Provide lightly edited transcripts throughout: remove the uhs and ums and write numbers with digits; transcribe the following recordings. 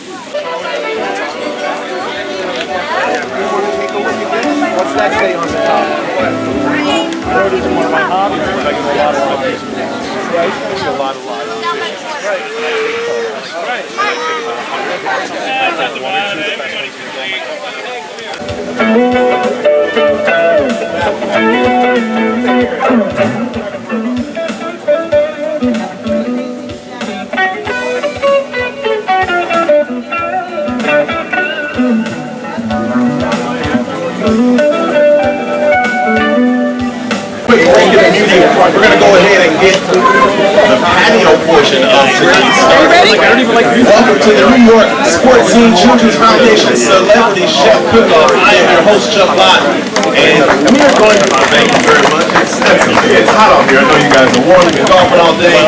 What's that say on the top? I wrote it in one of my hobbies, but I get a lot of hobbies. Right? I see a lot of lives. We're going to go ahead and get the patio portion of tonight's started. Welcome to the New York Sportscene Children's Foundation Celebrity Chef Cook-Off. I am your host, Chuck Lott, and we are going to, thank you very much. It's hot out here. I know you guys are warm. You've been golfing all day,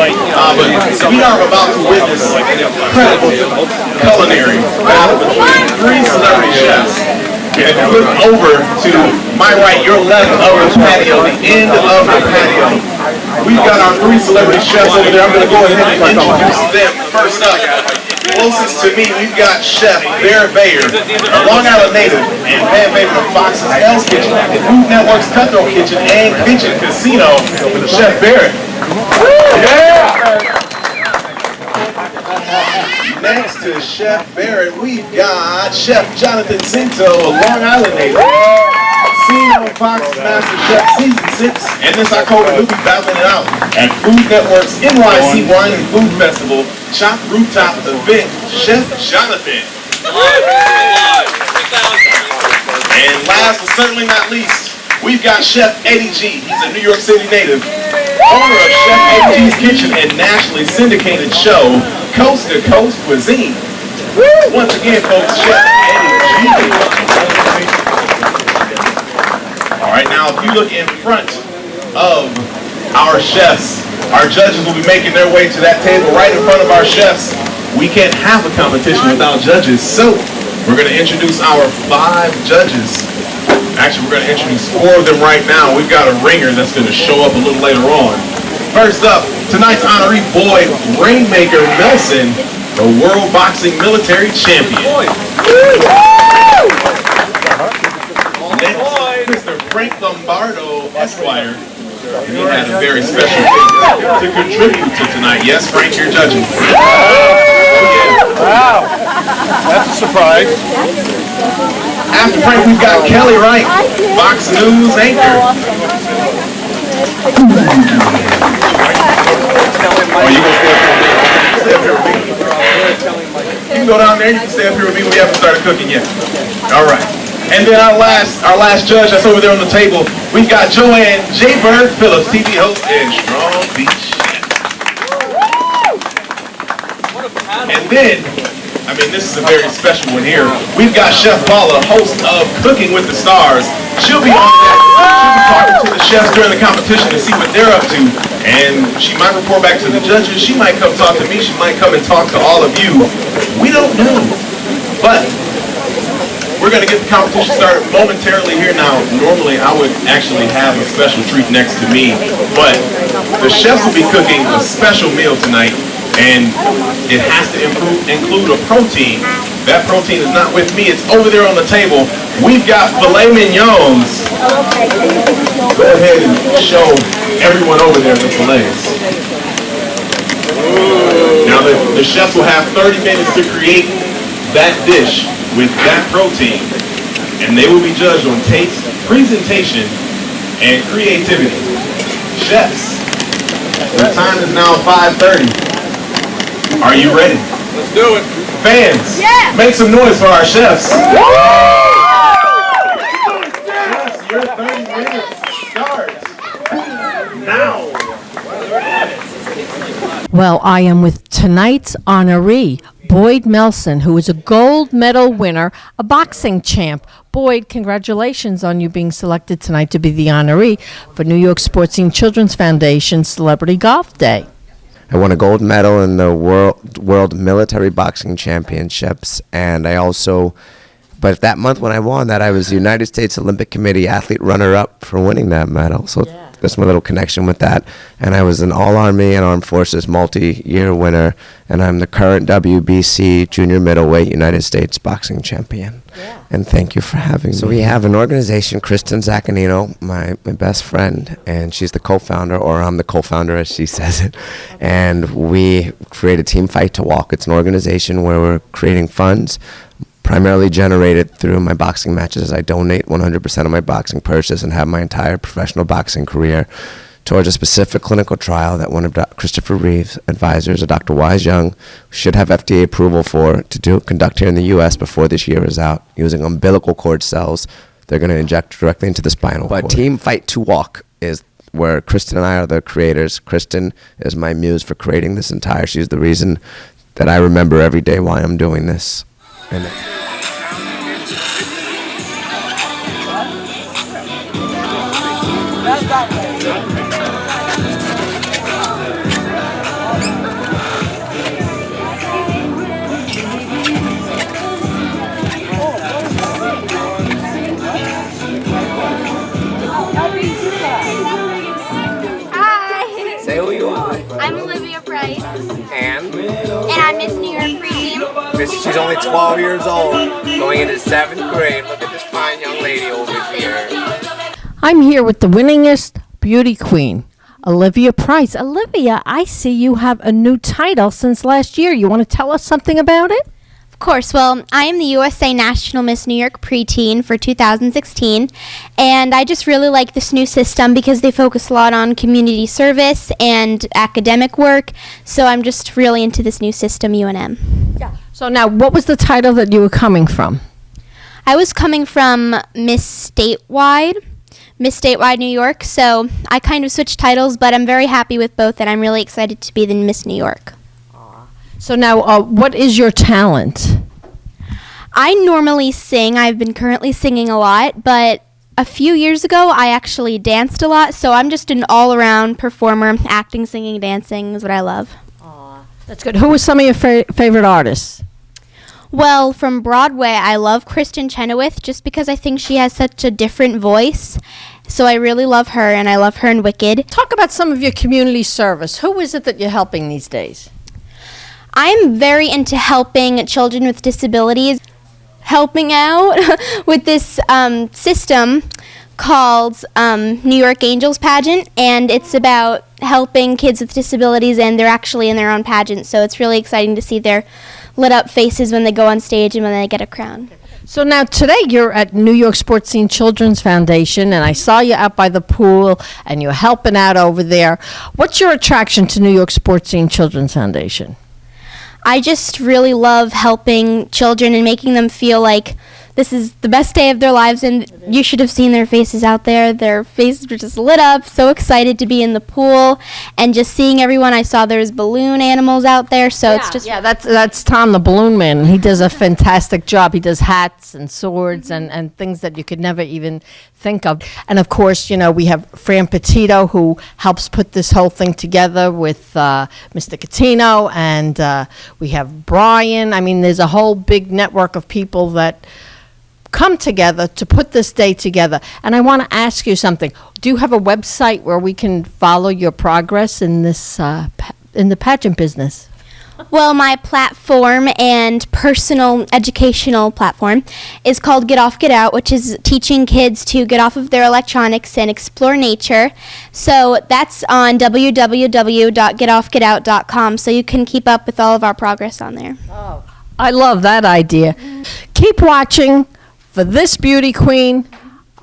but we are about to witness incredible culinary battle between three celebrity chefs. And look over to my right, your left of the patio, the end of the patio. We've got our three celebrity chefs over there. I'm going to go ahead and introduce them. First up, closest to me, we've got Chef Fore, a Long Island native and fan favorite of Fox's Hell's Kitchen, Food Network's Cutthroat Kitchen, and Kitchen Casino with Chef Fore. Yeah! Next to Chef Fore, we've got Chef Jonathan Cinto, a Long Island native, seen on Fox's Master Chef Season 6, and this October he'll be battling it out at Food Network's NYC Wine and Food Festival Chop Rooftop event, Chef Jonathan. And last but certainly not least, we've got Chef Eddie G. He's a New York City native, owner of Chef Eddie G's Kitchen and nationally syndicated show, Coast to Coast Cuisine. Once again, folks, Chef Eddie G. All right, now if you look in front of our chefs, our judges will be making their way to that table right in front of our chefs. We can't have a competition without judges, so we're going to introduce our 5 judges. Actually, we're going to introduce 4 of them right now. We've got a ringer that's going to show up a little later on. First up, tonight's honoree, Boyd Rainmaker Nelson, the World Boxing Military Champion. Next, Mr. Frank Lombardo, Esquire. And he had a very special thing to contribute to tonight. Yes, Frank, you're judging. Wow, that's a surprise. After Frank, we've got Kelly Wright, Fox News anchor. Oh, you gonna stay up here with me? You can go down there, you can stay up here with me. We haven't started cooking yet. All right. And then our last judge that's over there on the table, we've got Joanne J. Bird Phillips, TV host and Strong Beach chef. And then, I mean, this is a very special one here. We've got Chef Paula, host of Cooking with the Stars. She'll be on that. She'll be talking to the chefs during the competition to see what they're up to. And she might report back to the judges. She might come talk to me. She might come and talk to all of you. We don't know. But we're going to get the competition started momentarily here now. Normally, I would actually have a special treat next to me. But the chefs will be cooking a special meal tonight. And it has to include a protein. That protein is not with me. It's over there on the table. We've got filet mignons. Go ahead and show everyone over there the fillets. Now the chefs will have 30 minutes to create that dish with that protein. And they will be judged on taste, presentation, and creativity. Chefs, the time is now 5:30. Are you ready? Let's do it. Fans, yeah, make some noise for our chefs. Chefs, your 30 minutes start now. Well, I am with tonight's honoree, Boyd Melson, who is a gold medal winner, a boxing champ. Boyd, congratulations on you being selected tonight to be the honoree for New York Sportscene Children's Foundation Celebrity Golf Day. I won a gold medal in the World Military Boxing Championships, and but that month when I won that, I was the United States Olympic Committee athlete runner-up for winning that medal. So that's my little connection with that. And I was an All-Army and Armed Forces multi-year winner, and I'm the current WBC junior middleweight United States boxing champion. Yeah. And thank you for having me. So we have an organization, Kristen Zaccanino, my best friend, and she's the co-founder, or I'm the co-founder as she says it. And we created Team Fight to Walk. It's an organization where we're creating funds primarily generated through my boxing matches, as I donate 100% of my boxing purses and have my entire professional boxing career towards a specific clinical trial that one of Christopher Reeve's advisors, Dr. Wise Young, should have FDA approval for to conduct here in the U.S. before this year is out, using umbilical cord cells. They're going to inject directly into the spinal cord. But Team Fight to Walk is where Kristen and I are the creators. Kristen is my muse for creating this entire. She's the reason that I remember every day why I'm doing this. And Hi. say who you are. I'm Olivia Price, And and I'm Miss New York preteam. she's only 12 years old, going into 7th grade. Look at this fine young lady over here. I'm here with the winningest beauty queen, Olivia Price. Olivia, I see you have a new title since last year. You want to tell us something about it? Of course, well, I am the USA National Miss New York preteen for 2016, and I just really like this new system because they focus a lot on community service and academic work, so I'm just really into this new system, UNM. So now, what was the title that you were coming from? I was coming from Miss Statewide New York, so I kind of switched titles, but I'm very happy with both, and I'm really excited to be the Miss New York. So now, what is your talent? I normally sing. I've been currently singing a lot, but a few years ago, I actually danced a lot, so I'm just an all-around performer. Acting, singing, dancing is what I love. That's good. Who are some of your favorite artists? Well, from Broadway, I love Kristen Chenoweth just because I think she has such a different voice. So I really love her, and I love her in Wicked. Talk about some of your community service. Who is it that you're helping these days? I'm very into helping children with disabilities, helping out with this system called New York Angels Pageant, and it's about helping kids with disabilities, and they're actually in their own pageant, so it's really exciting to see their lit up faces when they go on stage and when they get a crown. So now today you're at New York Sportscene Children's Foundation, and I saw you out by the pool, and you're helping out over there. What's your attraction to New York Sportscene Children's Foundation? I just really love helping children and making them feel like this is the best day of their lives, and you should have seen their faces out there. Their faces were just lit up, so excited to be in the pool, and just seeing everyone. I saw there's balloon animals out there, so it's just... Yeah, that's Tom the Balloon Man, and he does a fantastic job. He does hats and swords and things that you could never even think of. And of course, you know, we have Fran Petito, who helps put this whole thing together with Mr. Catino, and we have Brian. I mean, there's a whole big network of people that come together to put this day together. And I want to ask you something. Do you have a website where we can follow your progress in this in the pageant business? Well, my platform and personal educational platform is called Get Off, Get Out, which is teaching kids to get off of their electronics and explore nature. So that's on www.getoffgetout.com, so you can keep up with all of our progress on there. Oh, I love that idea. Keep watching for this beauty queen,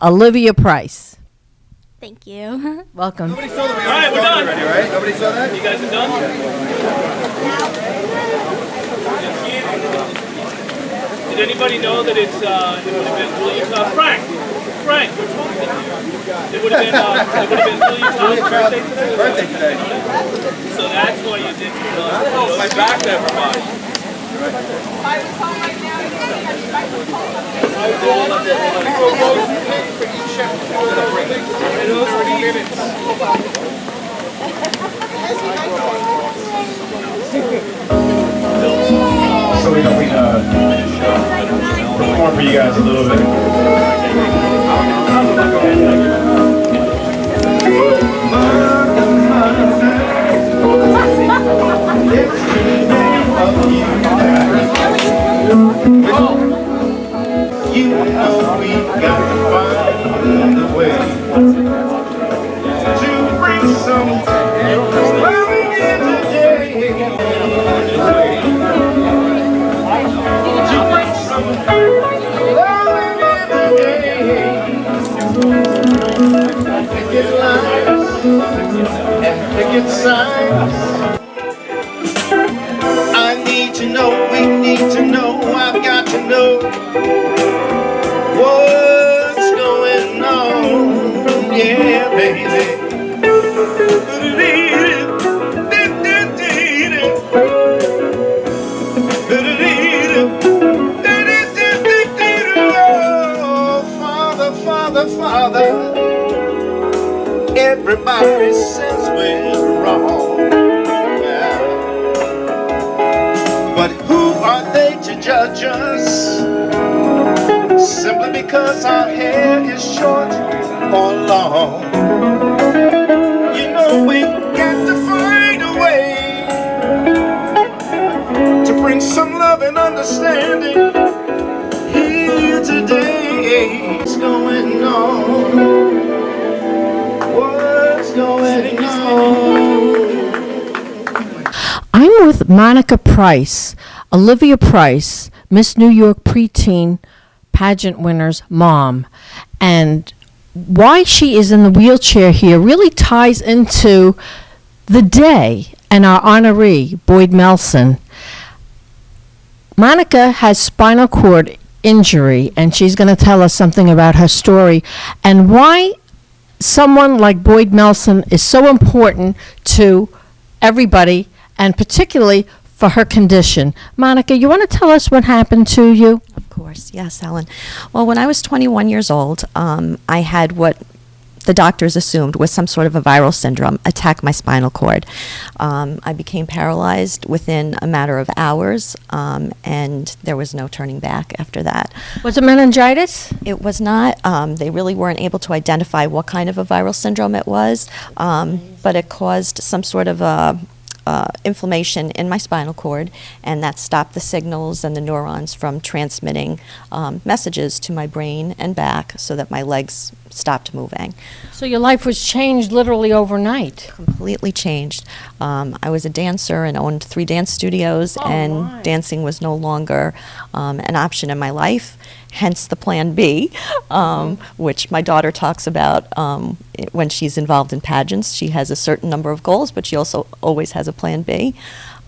Olivia Price. Thank you. Welcome. All right, we're done. Ready, right? Nobody saw that? You guys are done? Did anybody know that it would have been William Frank, which one is it? It would have been William Tom's birthday today. So that's why you didn't know. My back to everybody. So we perform for you guys a little bit. rocket science. I need to know, we need to know, I've got to know what's going on, yeah, baby. Oh, Father, Father, Father, everybody says we're wrong, yeah. But who are they to judge us? Simply because our hair is short or long. You know we got to find a way to bring some love and understanding here today. What's going on? What's going on? I'm with Monica Price, Olivia Price, Miss New York preteen pageant winner's mom. And why she is in the wheelchair here really ties into the day and our honoree, Boyd Melson. Monica has spinal cord injury, and she's going to tell us something about her story and why someone like Boyd Melson is so important to everybody, and particularly for her condition. Monica, you want to tell us what happened to you? Of course, yes, Helen. Well, when I was 21 years old, I had what the doctors assumed was some sort of a viral syndrome attack my spinal cord. I became paralyzed within a matter of hours, and there was no turning back after that. Was it meningitis? It was not. They really weren't able to identify what kind of a viral syndrome it was, but it caused some sort of inflammation in my spinal cord, and that stopped the signals and the neurons from transmitting messages to my brain and back so that my legs stopped moving. So your life was changed literally overnight. Completely changed. I was a dancer and owned 3 dance studios, and dancing was no longer an option in my life, hence the Plan B, which my daughter talks about when she's involved in pageants. She has a certain number of goals, but she also always has a Plan B.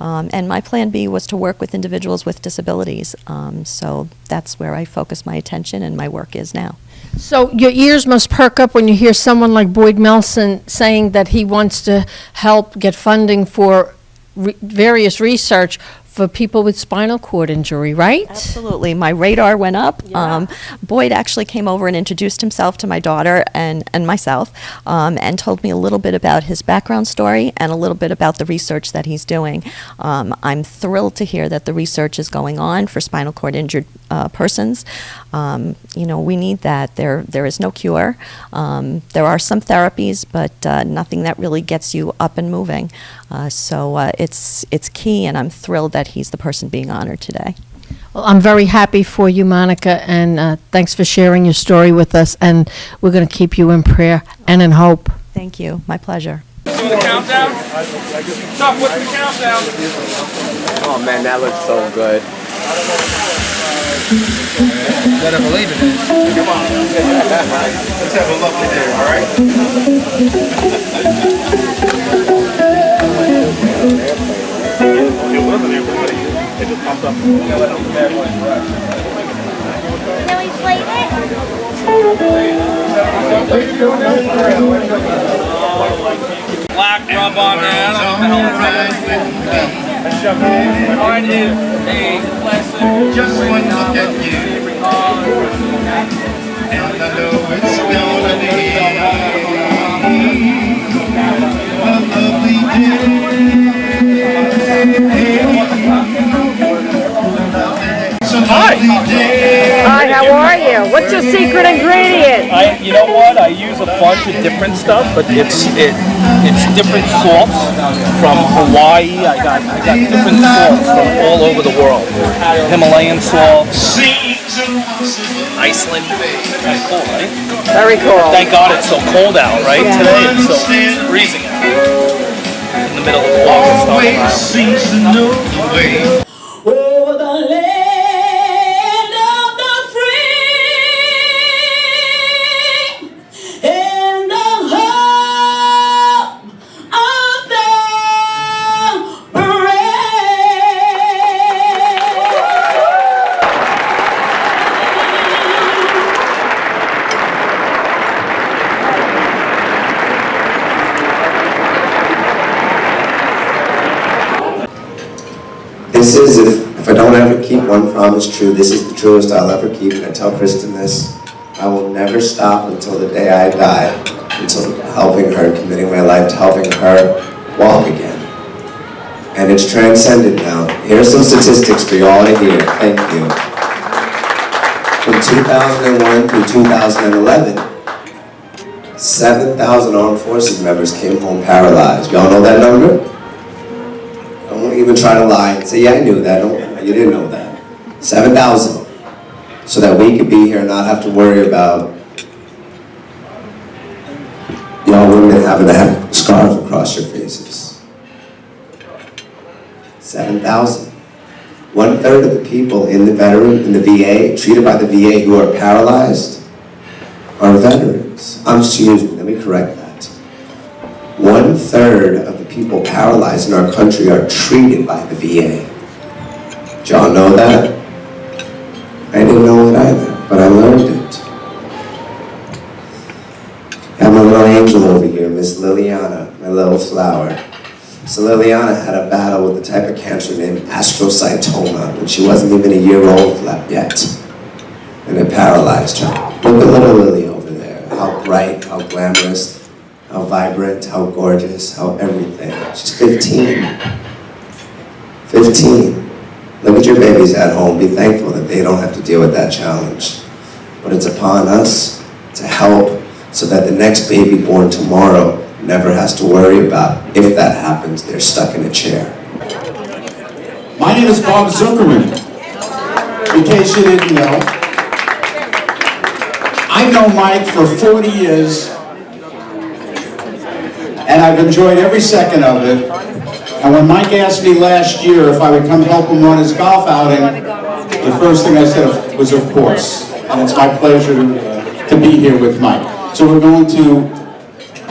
And my Plan B was to work with individuals with disabilities. So that's where I focus my attention, and my work is now. So your ears must perk up when you hear someone like Boyd Melson saying that he wants to help get funding for various research for people with spinal cord injury, right? Absolutely. My radar went up. Yeah. Boyd actually came over and introduced himself to my daughter and myself, and told me a little bit about his background story and a little bit about the research that he's doing. I'm thrilled to hear that the research is going on for spinal cord injured persons. We need that. There is no cure. There are some therapies, but nothing that really gets you up and moving. So it's key, and I'm thrilled that he's the person being honored today. Well, I'm very happy for you, Monica, and thanks for sharing your story with us, and we're going to keep you in prayer and in hope. Thank you. My pleasure. Do the countdown? Chuck, what's the countdown? Oh man, that looks so good. You better believe it. Come on. Let's have a lovely day, all right? It wasn't everybody. It just popped up. Can we play it? Black rub on there. I don't know what the hell it's called. Art is a lesson. Just one look at you, and I know it's gonna be a lovely day. Hi, how are you? What's your secret ingredient? You know what? I use a bunch of different stuff, but it's different salts from Hawaii. I got different salts from all over the world. Himalayan salt, Iceland. Kind of cool, right? Very cool. Thank God it's so cold out, right? Today it's so freezing in the middle of August. Always seems to know the way. Over the land of the free and the home of the this is, if I don't ever keep one promise true, this is the truest I'll ever keep. And I tell Kristen this, I will never stop until the day I die, until helping her, committing my life to helping her walk again. And it's transcended now. Here are some statistics for you all to hear. Thank you. From 2001 through 2011, 7,000 armed forces members came home paralyzed. Y'all know that number? Don't even try to lie and say, yeah, I knew that. You didn't know that. 7,000. So that we could be here and not have to worry about y'all women having to have scarves across your faces. 7,000. 1/3 of the people in the VA, treated by the VA who are paralyzed, are veterans. Excuse me, let me correct that. 1/3 of the people paralyzed in our country are treated by the VA. Did y'all know that? I didn't know it either, but I learned it. I have my little angel over here, Miss Liliana, my little flower. So Liliana had a battle with a type of cancer named astrocytoma when she wasn't even a year old yet. And it paralyzed her. Look at little Lily over there. How bright, how glamorous, how vibrant, how gorgeous, how everything. She's 15. 15. Look at your babies at home. Be thankful that they don't have to deal with that challenge. But it's upon us to help so that the next baby born tomorrow never has to worry about, if that happens, they're stuck in a chair. My name is Bob Zuckerman. In case you didn't know, I've known Mike for 40 years, and I've enjoyed every second of it. And when Mike asked me last year if I would come help him on his golf outing, the first thing I said was, of course. And it's my pleasure to be here with Mike. So we're going to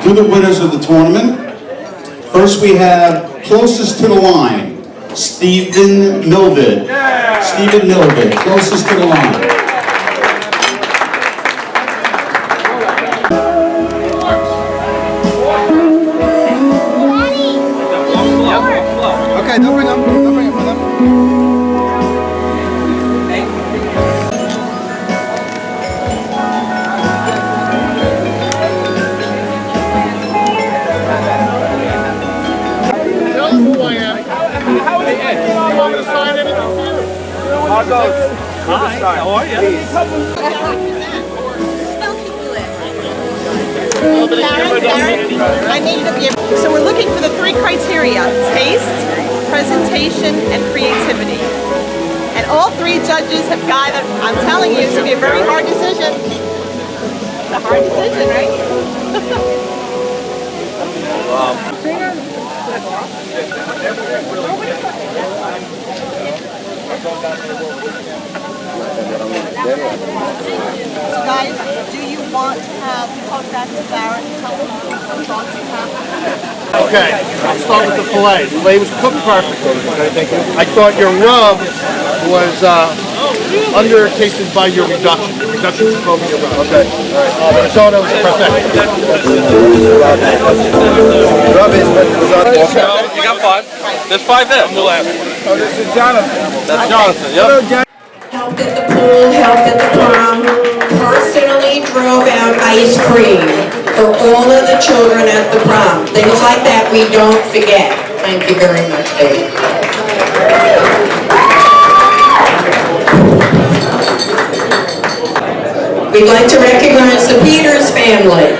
do the winners of the tournament. First we have closest to the line, Stephen Milvid. Stephen Milvid, closest to the line. Okay, don't bring them. Don't bring it for them. Hi, how are you? So we're looking for the 3 criteria: taste, presentation, and creativity. And all 3 judges have got it. I'm telling you, it's going to be a very hard decision. It's a hard decision, right? Guys, do you want to talk back to Barrett and tell him what thoughts you have? Okay, I'll start with the filet. The filet was cooked perfectly. Okay, thank you. I thought your rub was under-tasted by your reduction. Your reduction was over your rub. Okay, all right. The risotto was perfect. You got 5. There's 5 there. We'll ask. Oh, this is Jonathan. That's Jonathan, yep. Helped at the pool, helped at the prom, personally drove out ice cream for all of the children at the prom. Things like that we don't forget. Thank you very much, baby. We'd like to recognize the Peters family,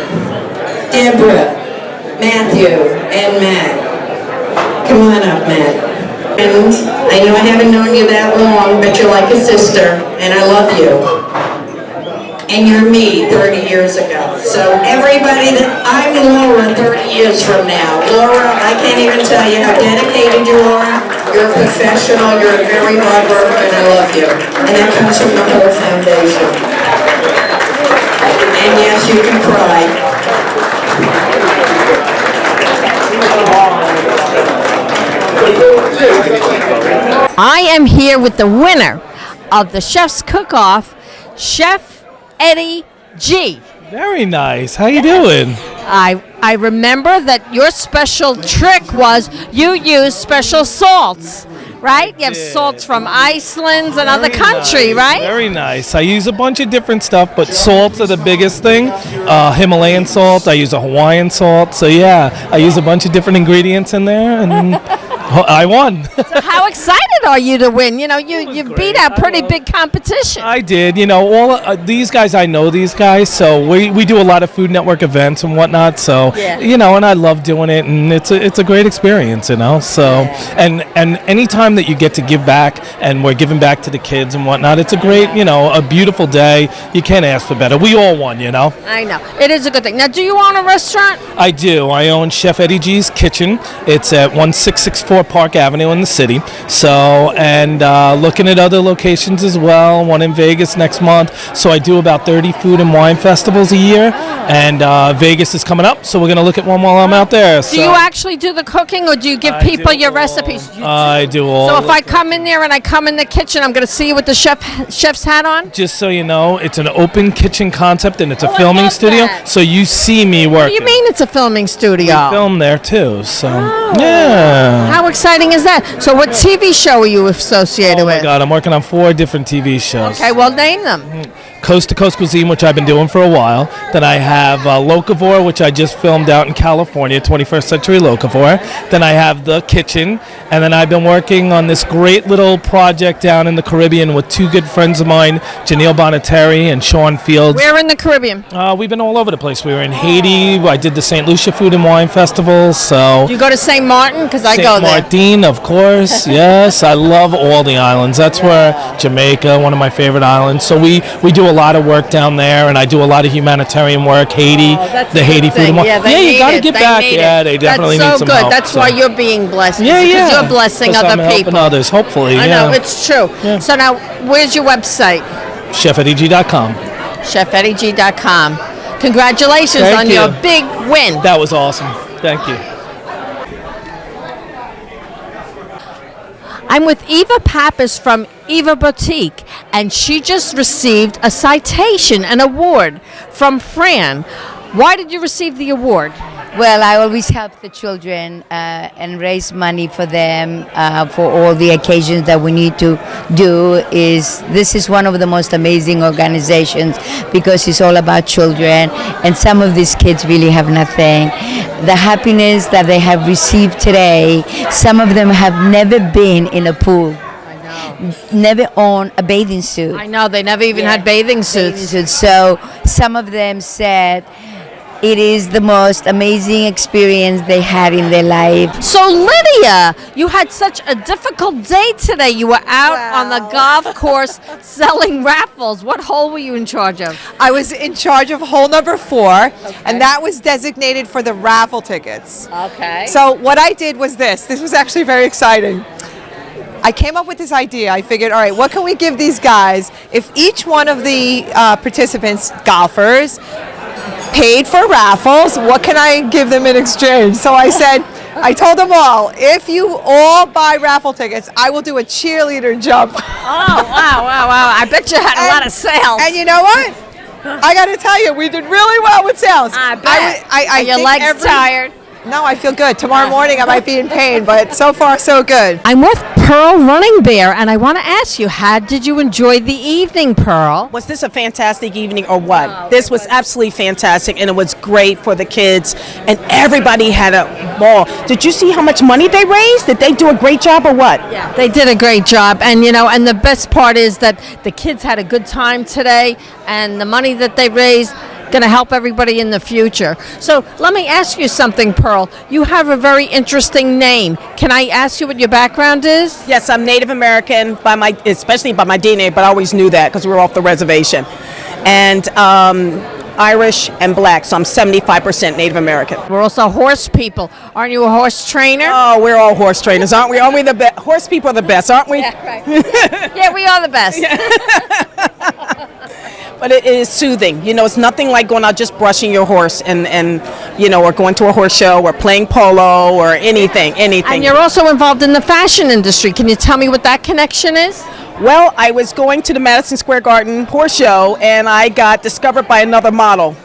Deborah, Matthew, and Matt. Come on up, Matt. And I know I haven't known you that long, but you're like a sister, and I love you. And you're me 30 years ago. So everybody I'm Laura 30 years from now. Laura, I can't even tell you how dedicated you are. You're a professional, you're a very hard worker, and I love you. And that comes from the whole foundation. And yes, you can cry. I am here with the winner of the Chef's Cook-Off, Chef Eddie G. Very nice. How you doing? I remember that your special trick was you used special salts, right? You have salts from Iceland and other country, right? Very nice. I use a bunch of different stuff, but salts are the biggest thing. Himalayan salt. I use a Hawaiian salt. So yeah, I use a bunch of different ingredients in there, and I won. So how excited are you to win? You know, you beat out pretty big competition. I did. You know, all these guys, I know these guys, so we do a lot of Food Network events and whatnot. So you know, and I love doing it, and it's a great experience. You know, so and anytime that you get to give back, and we're giving back to the kids and whatnot, it's a great, you know, a beautiful day. You can't ask for better. We all won. You know. I know it is a good thing. Now, do you own a restaurant? I do. I own Chef Eddie G's Kitchen. It's at 1664 Park Avenue in the city. So, and looking at other locations as well, one in Vegas next month. So I do about 30 food and wine festivals a year, and Vegas is coming up, so we're going to look at one while I'm out there. Do you actually do the cooking, or do you give people your recipes? I do all. So if I come in there and I come in the kitchen, I'm going to see you with the chef's hat on? Just so you know, it's an open kitchen concept, and it's a filming studio, so you see me working. What do you mean it's a filming studio? We film there too, so yeah. How exciting is that? So what TV show are you associated with? Oh my God, I'm working on 4 different TV shows. Okay, well, name them. Coast to Coast Cuisine, which I've been doing for a while. Then I have Locavore, which I just filmed out in California, 21st Century Locavore. Then I have The Kitchen, and then I've been working on this great little project down in the Caribbean with 2 good friends of mine, Janelle Bonateri and Sean Fields. Where in the Caribbean? We've been all over the place. We were in Haiti. I did the St. Lucia Food and Wine Festival. So do you go to St. Martin? Because I go there. St. Martin, of course. Yes, I love all the islands. That's where Jamaica, one of my favorite islands. So we do a lot of work down there, and I do a lot of humanitarian work. Haiti, the Haiti Food and Wine. Yeah, you got to get back. Yeah, they definitely need some help. That's why you're being blessed. Yeah, because you're blessing other I'm helping people. Others, hopefully. I know, it's true. Yeah. So now, where's your website? ChefEddieG.com. ChefEddieG.com. Congratulations on your big win. That was awesome. Thank you. I'm with Eva Pappas from Eva Boutique, and she just received a citation, an award from Fran. Why did you receive the award? Well, I always help the children and raise money for them for all the occasions that we need to do. This is one of the most amazing organizations because it's all about children, and some of these kids really have nothing. The happiness that they have received today, some of them have never been in a pool. Never owned a bathing suit. I know, they never even had bathing suits. So some of them said it is the most amazing experience they had in their life. So Lydia, you had such a difficult day today. You were out on the golf course selling raffles. What hole were you in charge of? I was in charge of hole number 4, and that was designated for the raffle tickets. Okay. So what I did was this. This was actually very exciting. I came up with this idea. I figured, all right, what can we give these guys if each one of the participants, golfers, paid for raffles? What can I give them in exchange? So I said, I told them all, if you all buy raffle tickets, I will do a cheerleader jump. Oh, wow. I bet you had a lot of sales. And you know what? I got to tell you, we did really well with sales. I bet. Are your legs tired? No, I feel good. Tomorrow morning I might be in pain, but so far so good. I'm with Pearl Running Bear, and I want to ask you, how did you enjoy the evening, Pearl? Was this a fantastic evening or what? This was absolutely fantastic, and it was great for the kids, and everybody had a ball. Did you see how much money they raised? Did they do a great job or what? Yeah, they did a great job, and and the best part is that the kids had a good time today, and the money that they raised going to help everybody in the future. So let me ask you something, Pearl. You have a very interesting name. Can I ask you what your background is? Yes, I'm Native American, especially by my DNA, but I always knew that because we were off the reservation. And Irish and black, so I'm 75% Native American. We're also horse people. Aren't you a horse trainer? Oh, we're all horse trainers, aren't we? Aren't we the best? Horse people are the best, aren't we? Yeah, right. Yeah, we are the best. But it is soothing. It's nothing like going out just brushing your horse and or going to a horse show or playing polo or anything. And you're also involved in the fashion industry. Can you tell me what that connection is? Well, I was going to the Madison Square Garden horse show, and I got discovered by another model.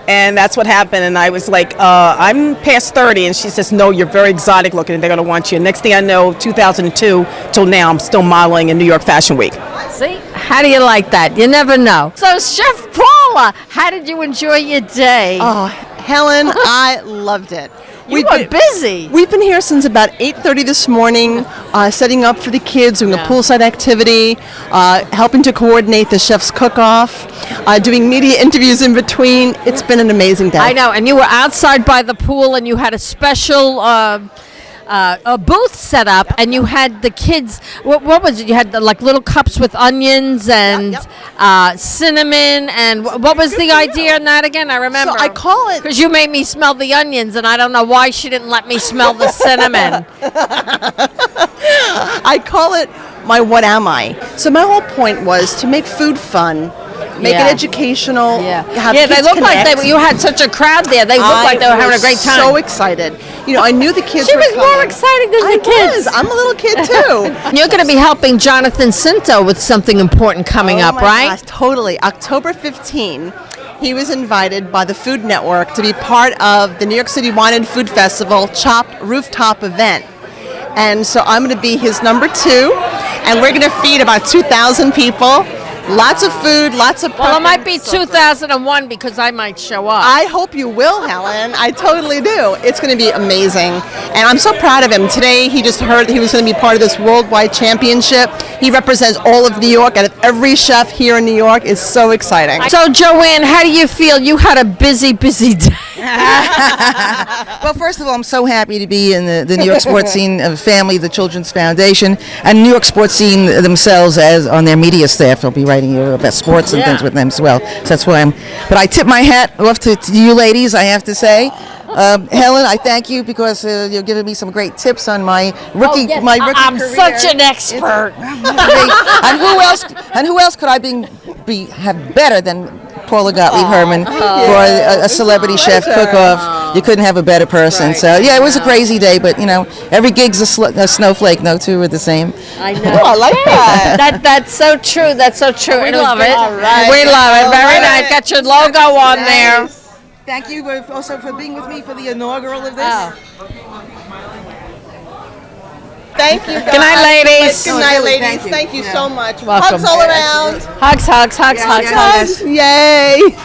And that's what happened. And I was like, I'm past 30. And she says, no, you're very exotic looking and they're going to want you. And next thing I know, 2002 till now, I'm still modeling in New York Fashion Week. See, how do you like that? You never know. So, Chef Paula, how did you enjoy your day? Oh, Helen, I loved it. You were busy. We've been here since about 8:30 this morning, setting up for the kids, doing a poolside activity, helping to coordinate the chef's cook-off, doing media interviews in between. It's been an amazing day. I know, and you were outside by the pool, and you had a special a booth set up, and you had the kids. What was it? You had like little cups with onions and cinnamon, and what was the idea on that again? I remember. So I call it because you made me smell the onions, and I don't know why she didn't let me smell the cinnamon. I call it my what am I? So my whole point was to make food fun. Make it educational. Have they kids look connect. like you had such a crowd there. They looked like they were having a great time. So excited. You know, I knew the kids She were was coming. more excited than the kids. I'm a little kid too. You're going to be helping Jonathan Cinto with something important coming up, my right? Gosh, totally. October 15, he was invited by the Food Network to be part of the New York City Wine and Food Festival Chopped Rooftop event. And so I'm going to be his number 2, and we're going to feed about 2,000 people. Lots of food, lots of. Well, it might be 2001 because I might show up. I hope you will, Helen. I totally do. It's going to be amazing. And I'm so proud of him. Today, he just heard he was going to be part of this worldwide championship. He represents all of New York, and every chef here in New York is so exciting. So, Joanne, how do you feel? You had a busy day. Well, first of all, I'm so happy to be in the New York Sports Scene family, the Children's Foundation, and New York Sports Scene themselves as on their media staff. They'll be writing about sports and things with them as well. So that's why but I tip my hat off to you ladies, I have to say. Helen, I thank you because you're giving me some great tips on my rookie career. I'm such an expert. And who else could I have better than Paula Gottlieb Herman for a celebrity chef cook-off? You couldn't have a better person. Right. So yeah, it was a crazy day, but you know, every gig's a snowflake. No two are the same. I know. I like that. That's so true. That's so true. We love it. All right. We love it. Very nice. Got your logo on there. Thank you also for being with me for the inaugural of this. Thank you, guys. Good night, ladies. Good night, ladies. Thank you so much. Welcome. Hugs all around. Hugs. Yay.